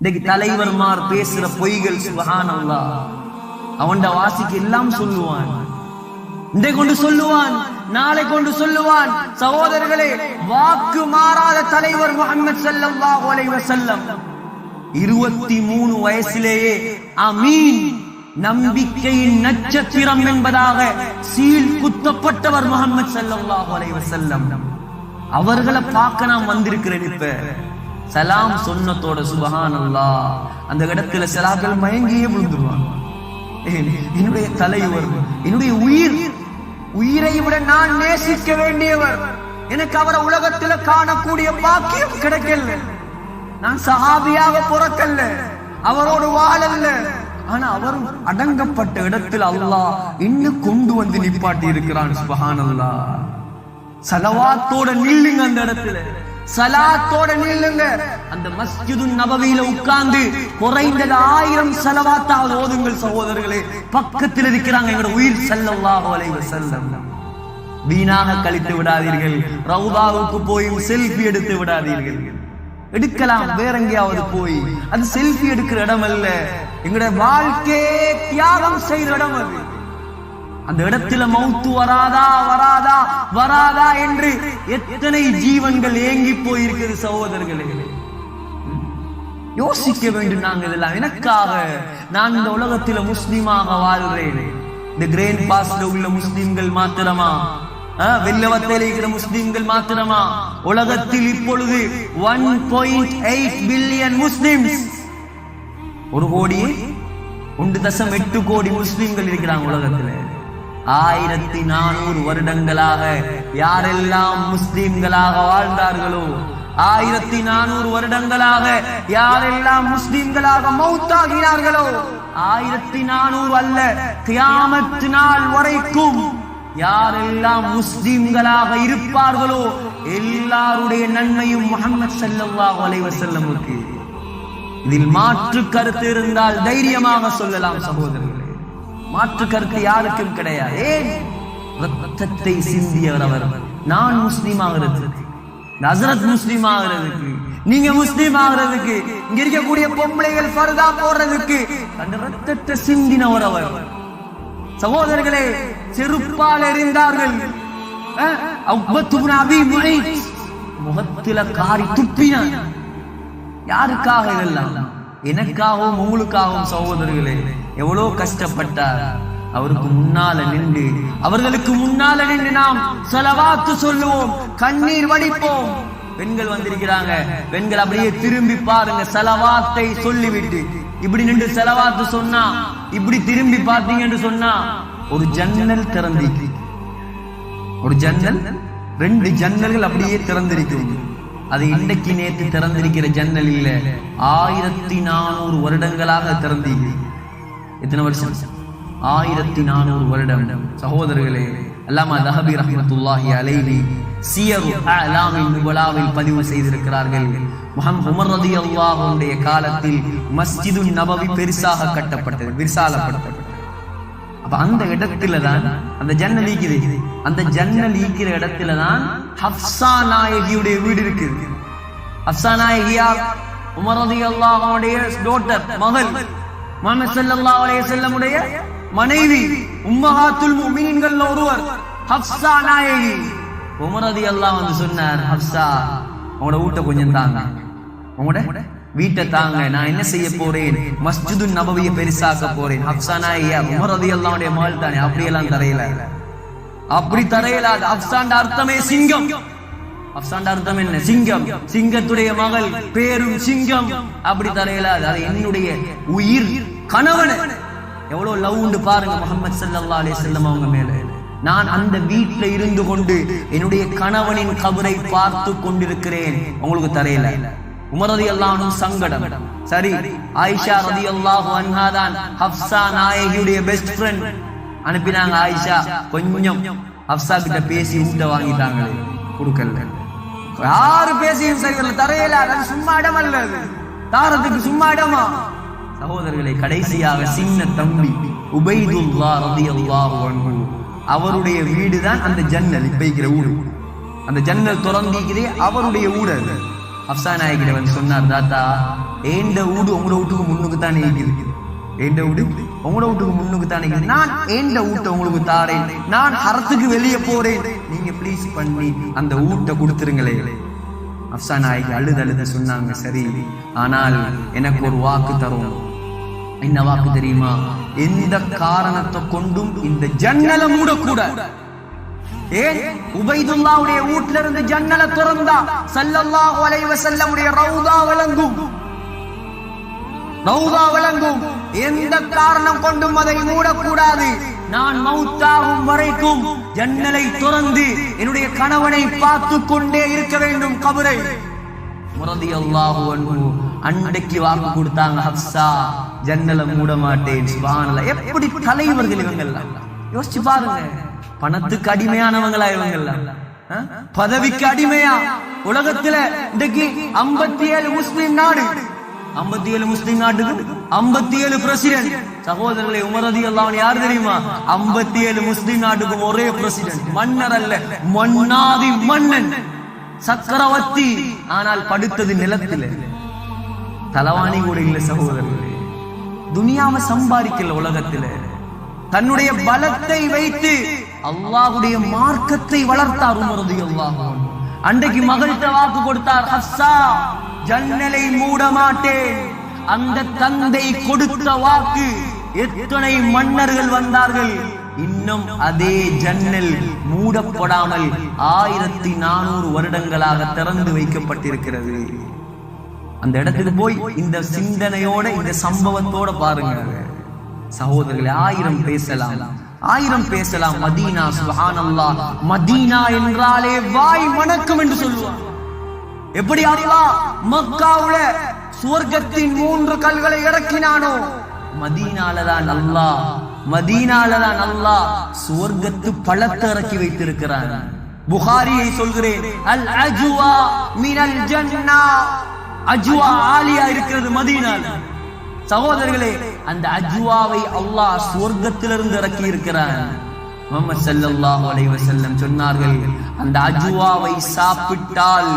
இன்னைக்கு தலைவர்மார் பேசுற பொய்கள் சுப்ஹானல்லாஹ். அவன் வாசிக்கு எல்லாம் சொல்லுவான், இன்றை கொண்டு சொல்லுவான், நாளை கொண்டு சொல்லுவான். சகோதரர்களே, வாக்கு மாறாத தலைவர் முஹம்மது ஸல்லல்லாஹு அலைஹி வஸல்லம் 23 வயசிலேயே அமீன், நம்பிக்கையின் நட்சத்திரம் என்பதாக சீல் குத்தப்பட்டவர் முஹம்மது ஸல்லல்லாஹு அலைஹி வஸல்லம். அவர்களை பார்க்க நான் வந்திருக்கிறேன். இப்ப சலாம் சொன்னதோட சுப்ஹானல்லாஹ், அந்த இடத்துல சலாக்கள் மயங்கியே விழுந்துருவாங்க. என்னுடைய தலைவர், என்னுடைய உயிரை விட நான் நேசிக்க வேண்டியவர், எனக்கு அவரை உலகத்துல காணக்கூடிய பாக்கியம் கிடைக்கல. நான் சஹாபியாக பிறக்கல்ல, அவரோடு வாழல்ல. ஆனா அவர் அடங்கப்பட்ட இடத்தில் அல்லாஹ் இன்னும் கொண்டு வந்து நிப்பாட்டி இருக்கிறான். சுப்ஹானல்லாஹ். ஸலவாத்தோட நில்லுங்க, அந்த இடத்துல சலாத்தோட நில்லுங்க. அந்த மஸ்ஜிது நபவியில உட்கார்ந்து குறைந்தது 1000 ஸலவாத்தாவது ஓதுங்கள் சகோதரர்களே. பக்கத்தில் இருக்கிறாங்க எங்க உயிர் ஸல்லல்லாஹு அலைஹி வஸல்லம். வீணாக கழித்து விடாதீர்கள். ரவுதாவுக்கு போய் செல்ஃபி எடுத்து விடாதீர்கள். எடுக்கலாம் வேற எங்கேயாவது போய், அது செல்ஃபி எடுக்கிற இடம் அல்ல. எங்களுடைய வாழ்க்கையே தியாகம் செய்த இடம் அது. அந்த இடத்துல மௌத்து வராதா வராதா வராதா என்று எத்தனை ஜீவன்கள் ஏங்கி போயிருக்கிறது சகோதரர்களே. யோசிக்க வேண்டும். நாங்க இதெல்லாம் எனக்காக, நான் இந்த உலகத்துல முஸ்லிமாக வாழ்கிறேன். இந்த கிரேன் பாஸ்ல உள்ள முஸ்லிம்கள் மாத்திரமா, வெள்ளவத்தையில் இருக்கிற முஸ்லிம்கள் மாத்திரமா? உலகத்தில் இப்பொழுது 1.8 பில்லியன் முஸ்லிம்ஸ், 1.8 கோடி முஸ்லிம்கள் இருக்கிறாங்க உலகத்துல. 1400 வருடங்களாக யாரெல்லாம் முஸ்லிம்களாக வாழ்ந்தார்களோ, 1400 வருடங்களாக யாரெல்லாம் முஸ்லிம்களாக மௌத்தாகினார்களோ, 1400 அல்ல, கியாமத் நாள் வரைக்கும் யாரெல்லாம் முஸ்லிம்களாக இருப்பார்களோ எல்லாருடைய நன்மையும் முஹம்மது ஸல்லல்லாஹு அலைஹி வஸல்லமுக்கு. இதில் மாற்று கருத்து இருந்தால் தைரியமாக சொல்லலாம் சகோதரர்களே. மாற்று கருத்து யாருக்கும் கிடையாது. ஏன்? ரத்தத்தை சிந்தியவர் அவர். நான் முஸ்லீம் ஆகிறதுக்கு, ஹஜ்ரத் முஸ்லீம் ஆகிறதுக்கு, நீங்க முஸ்லீம் ஆகிறதுக்கு, இங்க இருக்கக்கூடிய பொம்பளைகள் ஃபர்தா போடுறதுக்கு அந்த ரத்தத்தை சிந்தினவர் அவர். சகோதரர்களே, செருப்பால் எறிந்தார்கள். உக்பத் இப்னு அபீ முஹைத் முகத்தில காரி துப்பினான். யாருக்காக இதெல்லாம்? எனக்காகவும் உங்களுக்காகவும். சகோதரர்களே, எவ்வளவு கஷ்டப்பட்டார். அவருக்கு முன்னால நின்று, அவர்களுக்கு முன்னால நின்று நாம் ஸலவாத்து சொல்லுவோம், கண்ணீர் வடிப்போம். பெண்கள் வந்திருக்கிறாங்க, பெண்கள் அப்படியே திரும்பி பாருங்க. ஸலவாத்தை சொல்லிவிட்டு இப்படி நின்று ஸலவாத்து சொன்னா, இப்படி திரும்பி பார்த்தீங்க என்று சொன்னா ஒரு ஜன்னல் திறந்திருக்கு. ஒரு ஜன்னல், 2 ஜன்னல்கள் அப்படியே திறந்திருக்கும். அது இன்றைக்கு நேற்று திறந்திருக்கிற ஜன்னல் இல்ல, 1400 வருடங்களாக திறந்தீங்க. எத்தனை வருஷம்? 1400 வருடம். சகோதரர்களே, அல்லாமா தஹபி ரஹ்மத்துல்லாஹி அலைஹி சியரு அலாமின் நுபலாவில் பதிவு செய்திருக்கிறார்கள். முஹம்மது உமர் ரலியல்லாஹு அன்ஹுடைய காலத்தில் மஸ்ஜிது நபவி பெருசாக கட்டப்பட்டது, விசாலப்படுத்தப்பட்டது. அப்ப அந்த இடத்துல தான் அந்த ஜன்னல் ஈக்குது. அந்த ஜன்னல் ஈக்கிற இடத்துல தான் ஹப்ஸா நாயகியுடைய வீடு இருக்குது. ஹப்ஸா நாயகியா உமர் ரலியல்லாஹு அன்ஹுடைய டாட்டர், மகள், முஹம்மது ஸல்லல்லாஹு அலைஹி வஸல்லம் உடைய மனைவி, உம்மஹாத்துல் முஃமினீன்கள் ஒருவர் ஹப்ஸா நாயகி. உமர் ரலியல்லாஹு அன்ஹு சொன்னார், ஹப்ஸா உங்களோட வீட்டை கொஞ்சம் தாங்க, உங்களோட வீட்டை தாங்க, நான் என்ன செய்ய போறேன், மஸ்ஜிது நபவியை பெருசாக்க போறேன். ஹப்ஸா நாயகியா உமர் ரலியல்லாஹு அன்ஹுடைய மகள் தானே, அப்படியெல்லாம் தரையில, அப்படி தரையில. ஹப்ஸாண்ட அர்த்தமே சிங்கம். ஹப்ஸாண்ட அர்த்தம் என்ன? சிங்கம். சிங்கத்துடைய மகள், பேரும் சிங்கம். அப்படி தரையில. அது என்னுடைய உயிர் கணவன். எவ்வளவு லவ் உண்டு பாருங்க முஹம்மது ஸல்லல்லாஹு அலைஹி வஸல்லம் அவங்க மேல. நான் அந்த வீட்டுல இருந்து கொண்டு என்னுடைய கணவனின் கபரை பார்த்து கொண்டிருக்கிறேன். உங்களுக்கு தரையில. உமர் ரலியல்லாஹு அன்ஹு சங்கடம். சரி, ஆயிஷா ரலியல்லாஹு அன்ஹா தான் ஹப்ஸா நாயகியுடைய பெஸ்ட் ஃப்ரெண்ட். அனுப்பினாங்க. ஆயிஷா கொஞ்சம் ஹப்ஸா கிட்ட பேசி ஊட்ட வாங்கிட்டாங்க, கொடுக்கல. யாரு பேசியும் சரி வரல, தரையில. அது சும்மா இடம் அல்ல, தாரத்துக்கு சும்மா இடமா? சகோதரர்களை, கடைசியாக சின்ன தம்பி உபைதுல்லாஹ் ரலியல்லாஹு அன்ஹு அவருடைய வீடு தான் அந்த ஜன்னல். இப்ப இருக்கிற ஊடு, அந்த ஜன்னல் திறந்திக்கிறே அவருடைய ஊடு. அது ஹப்ஸா நாயகிட்ட வந்து சொன்னார், தாத்தா ஏண்ட வீடு உங்களோட வீட்டுக்கு முன்னுக்கு தான் இருக்குது, ஏண்ட வீடு உங்களோட வீட்டுக்கு முன்னுக்கு தான் இருக்குது, நான் ஏண்ட வீட்டை உங்களுக்கு தாரேன், நான் ஹரத்துக்கு வெளியே போறேன், நீங்க ப்ளீஸ் பண்ணி அந்த வீட்டை கொடுத்துருங்களே. ஹப்ஸா நாயகி அழுது சொன்னாங்க, சரி, ஆனால் எனக்கு ஒரு வாக்கு தரும். என்ன வாக்கு தெரியுமா? எந்த காரணத்தை கொண்டும் இந்த ஜன்னலை மூடக்கூட. ஏன்? உபைதுல்லாவுடைய வீட்டுல இருந்து ஜன்னலை திறந்தா ஸல்லல்லாஹு அலைஹி வஸல்லம் உடைய ரவுதா விளங்கும், ரவுதா விளங்கும். எந்த காரணம் கொண்டும் அதை மூடக்கூடாது. நான் மௌத்தாகும் வரைக்கும் ஜன்னலை திறந்து என்னுடைய கணவனை பார்த்து கொண்டே இருக்க வேண்டும் கபரை. ரலியல்லாஹு அன்ஹு அன்றைக்கு வாக்கு கொடுத்தாங்க, ஹப்ஸா ஜன்னலை மூட மாட்டேன். சுப்ஹானல்லாஹ், எப்படி தலைவர்கள் இவங்கெல்லாம், யோசிச்சு பாருங்க. பணத்துக்கு அடிமையானவங்களா இவங்கெல்லாம், பதவிக்கு அடிமையா. உலகத்துல இன்றைக்கு 57 முஸ்லிம் நாடு, 57 முஸ்லிம் நாட்டுக்கு 57 பிரசிடென்ட். சகோதரர்களே, உமர் ரலியல்லாஹு அன்ஹு யார் தெரியுமா? 57 முஸ்லிம் நாட்டுக்கும் ஒரே பிரசிடென்ட். மன்னர் அல்ல, மன்னாதி மன்னன், சக்கரவர்த்தி. ஆனால் படுத்தது நிலத்தில, தலவாணி கூட இல்ல. சகோதரர்களே, துனியாவை சம்பாதிக்கல. உலகத்தில தன்னுடைய பலத்தை வைத்து அல்லாஹ்வுடைய மார்க்கத்தை வளர்த்தார் உமர் ரலியல்லாஹு அன்ஹு. அன்றைக்கு மகள்கிட்ட வாக்கு கொடுத்தார், ஹப்ஸா ஜன்னலை மூட மாட்டேன். அந்த தந்தை கொடுத்த வாக்கு, எத்தனை மன்னர்கள் வந்தார்கள், இன்னும் அதே ஜன்னல் மூடப்படாமல் 1400 வருடங்களாக திறந்து வைக்கப்பட்டிருக்கிறது. அந்த இடத்துக்கு போய் இந்த சிந்தனையோட, இந்த சம்பவத்தோட பாருங்க சகோதரர்களே. 1000 பேசலாம், 1000 பேசலாம். மதீனா, சுப்ஹானல்லாஹ், மதீனா என்றாலே வாய் மணக்கும் என்று சொல்லுவாங்க. எப்படி அல்லாஹ் மக்காவுல சுவர்க்கத்தின் 3 கல்களை இறக்கினானோ, மதீனாலதான் அல்லாஹ், மதீனாலதான் அல்லாஹ் சுவர்க்கத்து பழத்தை இறக்கி வைத்திருக்கிறான். புகாரியை சொல்கிறேன், அல் அஜ்வா மினல் ஜன்னா, அஜ்வா ஆலியா இருக்கிறது மதீனால. சகோதரர்களே, அந்த அஜ்வாவை அல்லாஹ் சுவர்க்கத்திலிருந்து இறக்கி இருக்கிறான். முஹம்மது ஸல்லல்லாஹு அலைஹி வஸல்லம் சொன்னார்கள், அந்த அஜ்வாவை சாப்பிட்டால்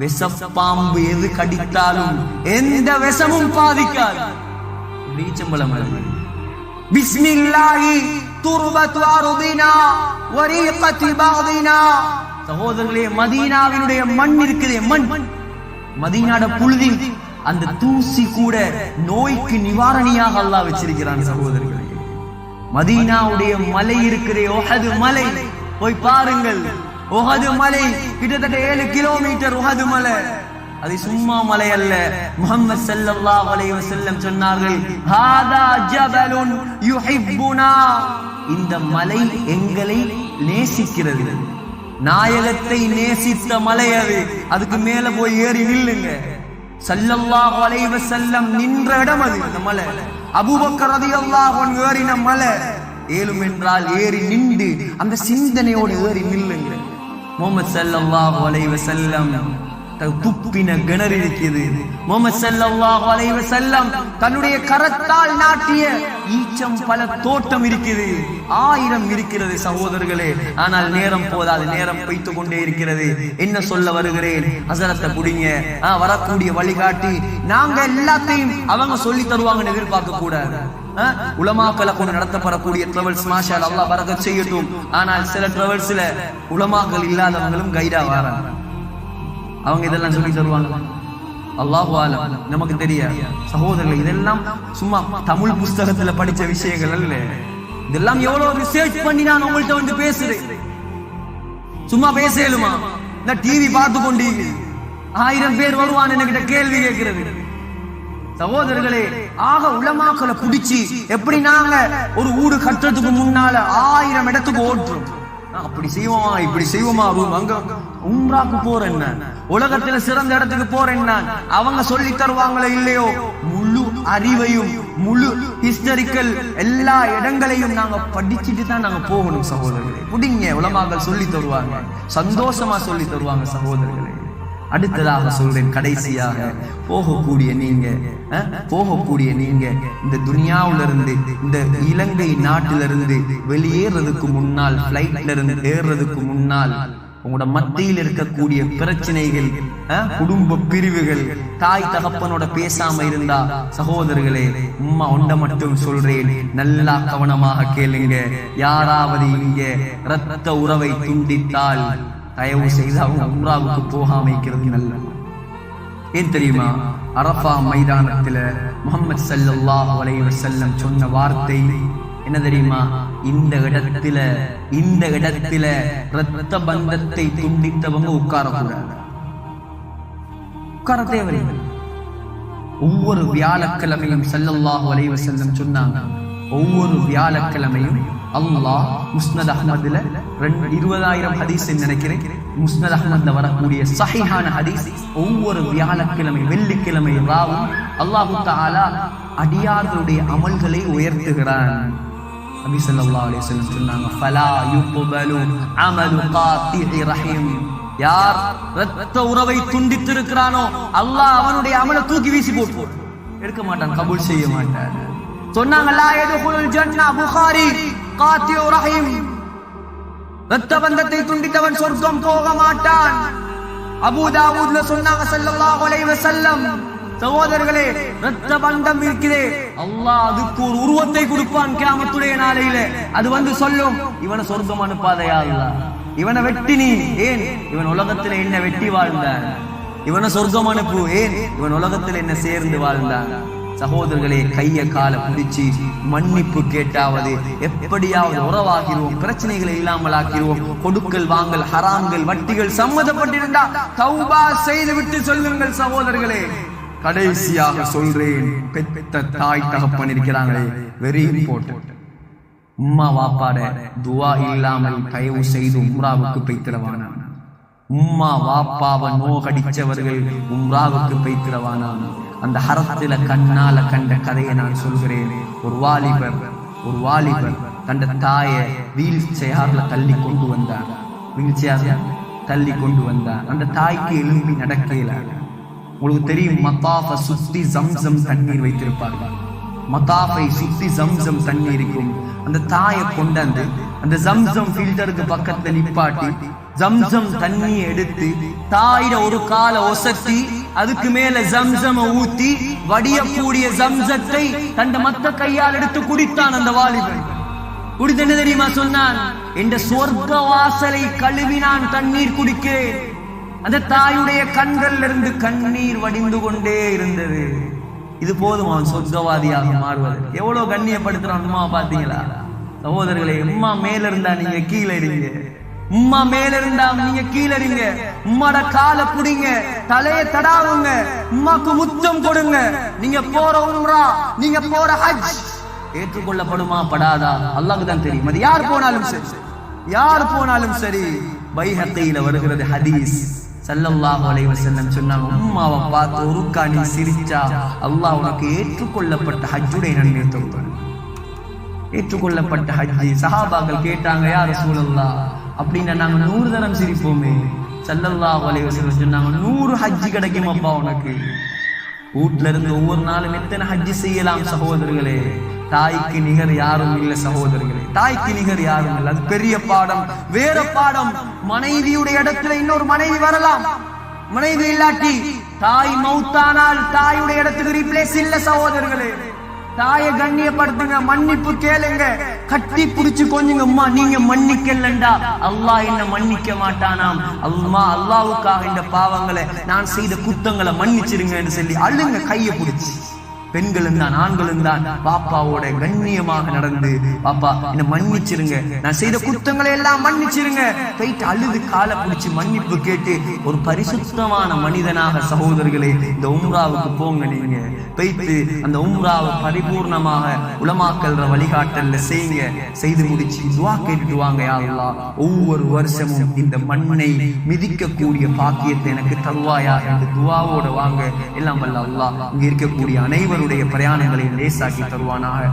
விஷப்பாம்பு எது கடித்தாலும் எந்த விஷமும் பாதிக்காது. ரீச்சம்பளம் பிஸ்மில்லாஹி துர்பத்து அர்தினா வரீகத்தி பஅதினா. சகோதரர்களே, மதீனாவினுடைய மண் இருக்குதே, மண், மதீனாட புழுதி, அந்த தூசி கூட நோய்க்கு நிவாரணியாக அல்லாஹ் வச்சிருக்கிறான். சகோதரர்களே, மதீனாவுடைய மலை இருக்கிறே, உஹது மலை, போய் பாருங்கள். உஹது மலை கிட்டத்தட்ட 7 கிலோமீட்டர். உஹது மலை அது சும்மா மலை அல்ல. முஹம்மது ஸல்லல்லாஹு அலைஹி வஸல்லம் சொன்னார்கள், ஹாதா ஜபலுன் யுஹிப்புனா, இந்த மலை எங்களை நேசிக்கிறது. நாயகத்தை நேசித்த மலை அது. அதுக்கு மேல போய் ஏறி நில்லுங்க. ஸல்லல்லாஹு அலைஹி வஸல்லம் நின்ற இடம் அது, அந்த மலை. அபூபக்கர் ரலியல்லாஹு அன்ஹு ஏறின மலை. ஏழும் என்றால் ஏறி நின்று அந்த சிந்தனையோடு ஏறி நில்லுங்க. முஹம்மது ஸல்லல்லாஹு அலைஹி வஸல்லம் துப்பின கிணறு இருக்குது. முஹம்மது ஸல்லல்லாஹு அலைஹி வஸல்லம் தன்னுடைய கரத்தால் நாட்டிய ஈச்சம் பல தோட்டம் இருக்குது, 1000 இருக்கிறது சகோதரர்களே. ஆனால் நேரம் போதாது, நேரம் போய்த்து கொண்டே இருக்கிறது. என்ன சொல்ல வருகிறேன்? ஹஸரத்தை குடிங்க, வரக்கூடிய வழிகாட்டி. நாங்க எல்லாத்தையும் அவங்க சொல்லி தருவாங்கன்னு எதிர்பார்க்க கூடாது. உலமாக்களை கொண்டு நடத்தப்படக்கூடிய டிராவல்ஸ் மாஷா அல்லாஹ் பரக்கத் செய்யட்டும். ஆனால் சில டிராவல்ஸ்ல உலமாக்கள் இல்லாதவங்களும் கைடா வராங்க. அவங்க இதெல்லாம் சொல்லி தருவாங்க, அல்லாஹு ஆலம், நமக்கு தெரியாது. சகோதரர்கள், இதெல்லாம் சும்மா தமிழ் புஸ்தகத்துல படிச்ச விஷயங்கள் அல்ல. இதெல்லாம் எவ்வளவு ரிசர்ச் பண்ணி நான் உங்கள்கிட்ட வந்து பேசுறேன். சும்மா பேசலுமா? இந்த டிவி பார்த்து கொண்டு 1000 பேர் வருவான் என்கிட்ட கேள்வி கேட்கிறது. சகோதரர்களே, ஆக உலமாக்களை குடிச்சு எப்படி நாங்க ஒரு ஊடு கட்டுறதுக்கு முன்னால 1000 இடத்துக்கு ஓட்டுறோம். அப்படி செய்வோமா, இப்படி செய்வோமா, அங்க உம்ராக்கு போறேன், உலகத்துல சிறந்த இடத்துக்கு போறேன், அவங்க சொல்லி தருவாங்களோ இல்லையோ, முழு அறிவையும் முழு ஹிஸ்டரிக்கல் எல்லா இடங்களையும் நாங்க படிச்சுட்டு தான் நாங்க போகணும். சகோதரர்களே, புடிங்க, உலமாக்கள் சொல்லி தருவாங்க, சந்தோஷமா சொல்லி தருவாங்க. சகோதரர்களே, அடுத்ததாக சொல்றேன், கடைசியாக போகக்கூடிய நீங்க இந்த துனியாவில இருந்து, இந்த இலங்கை நாட்டிலிருந்து வெளியேறதுக்கு முன்னால், பிளைட்ல இருந்து ஏறுறதுக்கு முன்னால் உங்களோட மத்தியில் இருக்கக்கூடிய பிரச்சனைகள், குடும்ப பிரிவுகள், தாய் தகப்பனோட பேசாம இருந்தா, சகோதரர்களே உம்மா ஒண்ட மட்டும் சொல்றேன், நல்லா கவனமாக கேளுங்க. யாராவது இங்க இரத்த உறவை துண்டித்தால் தயவு செய்து அவங்க உம்ராவுக்கு போகாம இருக்கிறது நல்லது. ஏன் தெரியுமா? அரஃபா மைதானத்துல முஹம்மது ஸல்லல்லாஹு அலைஹி வஸல்லம் சொன்ன வார்த்தை என்ன தெரியுமா? இந்த இடத்துல இரத்த பந்தத்தை துண்டித்தவங்க உட்காரக்கூடாது, உட்கார தேவையில்லை. ஒவ்வொரு வியாழக்கிழமையும் ஸல்லல்லாஹு அலைஹி வஸல்லம் சொன்னாங்க, ஒவ்வொரு வியாழக்கிழமையும் அல்லாஹ் முஸ்னத் அஹ்மதுல 20,000 ஹதீஸ் நினைக்கிறேன், முஸ்னத் அஹ்மதுல வரக்கூடிய சஹீஹான ஹதீஸ், ஒவ்வொரு வியாழக்கிழமை வெள்ளிக்கிழமை ராவும் அல்லாஹு தஆலா அடியார்களுடைய அமல்களை உயர்த்துகிறான். நபி ஸல்லல்லாஹு அலைஹி வஸல்லம் சொன்னாங்க, ஃபலா யுக்பலு அமலு காத்திஇ ரஹீம். யார் இரத்த உறவை துண்டித்திருக்கிறானோ அல்லாஹ் அவனுடைய அமலை தூக்கி வீசி போட்டு எடுக்க மாட்டான், கபூல் செய்ய மாட்டான். சொன்னாங்க, லா யதுகுலுல் ஜன்னah புகாரி காத்திஉ ரஹீம். இரத்த பந்தத்தை துண்டித்தவன் சொர்க்கம் போக மாட்டான். அபூ தாவூத்ல சொன்னாங்க ஸல்லல்லாஹு அலைஹி வஸல்லம், சகோதரர்களே இரத்த பந்தம் இருக்கிறே, அல்லாஹ் அதுக்கு ஒரு உருவத்தை கொடுப்பான் கியாமத்துடைய நாளையில. அது வந்து சொல்லும், இவனை சொர்க்கம் அனுப்பாதையா அல்லாஹ், இவனை வெட்டி நீ, ஏன் இவன் உலகத்துல என்ன வெட்டி வாழ்ந்தான், இவனை சொர்க்கம் அனுப்பு, ஏன் இவன் உலகத்துல என்ன சேர்ந்து வாழ்ந்தான். சகோதரர்களே கைய கால பிடிச்சு மன்னிப்பு கேட்டாவது எப்படியாவது உறவாகிறோம், பிரச்சனைகளை இல்லாமல் ஆக்கிறோம். கொடுக்கல் வாங்கல், ஹராம்கள், வட்டிகள் சம்மதப்பட்டிருந்தா தௌபா செய்து விட்டு சொல்லுங்கள் சகோதரர்களே. கடைசியாக சொல்றேன், பெத்த தாய் தகப்பன் இருக்கிறாங்களே, வெரி இம்பார்ட்டன்ட். உம்மா வாப்பாட துவா இல்லாமல் தயவு செய்து உம்ராவுக்கு பெய்திரவானா. உம்மா வாப்பாவை நோகடிச்சவர்கள் உம்ராவுக்கு பெய்திரவானா. அந்த ஹரத்தில கண்ணால கண்ட கதையை நான் சொல்கிறேன். ஒரு வாலிபர் தந்த தாயை வீல் சேர்ல தள்ளி கொண்டு வந்தார். அந்த தாய்க்கு எழும்பி நடக்கல. உங்களுக்கு தெரியும், மத்தாஃபை சுத்தி ஜம்சம் தண்ணீர் வைத்திருப்பார்கள். மத்தாஃபை சுத்தி ஜம்சம் தண்ணீருக்கும் அந்த தாயை கொண்டாந்து அந்த ஜம்சம் ஃபில்டருக்கு பக்கத்துல நிப்பாட்டி ஜம்சம் தண்ணியை எடுத்து தாயிட ஒரு கால ஒசத்தி அதுக்கு மேல ஜம்சம ஊத்தி வடியக்கூடிய ஜம்சத்தை தந்த மத்த கையால் எடுத்து குடித்தான். அந்த வாலிபன் குடித்து என்ன தெரியுமா சொன்னான்? என்ற சொர்க்க வாசலை கழுவி நான் தண்ணீர் குடிக்கிறேன். அந்த தாயுடைய கண்கள் இருந்து கண்ணீர் வடிந்து கொண்டே இருந்தது. இது போதும் அவன் சொர்க்கவாதியாக மாறுவது. எவ்வளவு கண்ணியப்படுத்துறான் அம்மா, பாத்தீங்களா சகோதரர்களே? உம்மா மேல இருந்தா நீங்க கீழே இருங்க, உம்மா மேல இருந்தா நீங்க கீழே இருங்க. உம்மாட காலை புடிங்க, தலையை தடாவுங்க, உம்மாக்கு முத்தம் கொடுங்க. நீங்க போற உம்ரா, நீங்க போற ஹஜ் ஏற்றுக்கொள்ளப்படுமா படாதா அல்லாஹ்க்கு தான் தெரியும். அது யார் போனாலும் சரி. பைஹக்கியில வருகிறது ஹதீஸ், ஸல்லல்லாஹு அலைஹி வஸல்லம் சொன்னாங்க, உம்மாவை பார்த்து ஒரு காணி சிரிச்சா அல்லாஹ் உனக்கு ஏற்றுக்கொள்ளப்பட்ட ஹஜ்ஜுடைய நன்மையை தருவான். ஏற்றுக்கொள்ளப்பட்ட ஹஜ்ஜி. சஹாபாக்கள் கேட்டாங்க, யா ரசூலல்லாஹ் அப்படின்னா நாங்க 100 தரம் சிரிப்போமே. ஸல்லல்லாஹு அலைஹி வஸல்லம் சொன்னாங்க, 100 ஹஜ்ஜி கிடைக்கும் அப்பா உனக்கு. வீட்டுல இருந்து ஒவ்வொரு நாளும் எத்தனை ஹஜ்ஜி செய்யலாம் சகோதரர்களே? தாய்க்கு நிகர் யாரும் இல்லை சகோதரர்களே, தாய்க்கு நிகர் யாரும் இல்லை. அது பெரிய பாடம், வேற பாடம். மனைவியுடைய இடத்துல இன்னொரு மனைவி வரலாம். மனைவி இல்லாட்டி தாய் மௌத்தானால் தாயுடைய இடத்துக்கு ரீப்ளேஸ் இல்ல சகோதரர்களே. தாயை கண்ணியப்படுத்துங்க, மன்னிப்பு கேளுங்க, கட்டி புடிச்சு கொஞ்சம் அம்மா நீங்க மன்னிக்கலண்டா அல்லாஹ் என்ன மன்னிக்க மாட்டானாம். அல்லாஹ்வுக்காக இந்த பாவங்களை நான் செய்த குத்தங்களை மன்னிச்சிருங்கன்னு சொல்லி அழுங்க கையை பிடிச்சி. பெண்களும் தான் ஆண்களும் தான் பாப்பாவோட கண்ணியமாக நடந்து, பாப்பா என்ன மன்னிச்சிருங்க, நான் செய்த குத்தங்களை எல்லாம் மன்னிச்சிருங்க, போயிட்டு அழுது காலை பிடிச்சு மன்னிப்பு கேட்டு ஒரு பரிசுத்தமான மனிதனாக சகோதரர்களே இந்த உம்ராவுக்கு போங்க. நீங்க போயிட்டு அந்த உம்ராவை பரிபூர்ணமாக உலமாக்கல் வழிகாட்டல்ல செய்யுங்க. செய்து முடிச்சு துவா கேட்டுட்டு வாங்க, யா அல்லாஹ் ஒவ்வொரு வருஷமும் இந்த மண்ணை மிதிக்கக்கூடிய பாக்கியத்தை எனக்கு தருவாயா என்று துவாவோட வாங்க. எல்லாம் வல்ல அல்லாஹ் இங்க இருக்கக்கூடிய அனைவருடைய பிரயாணங்களை லேசாக்கி தருவானாக.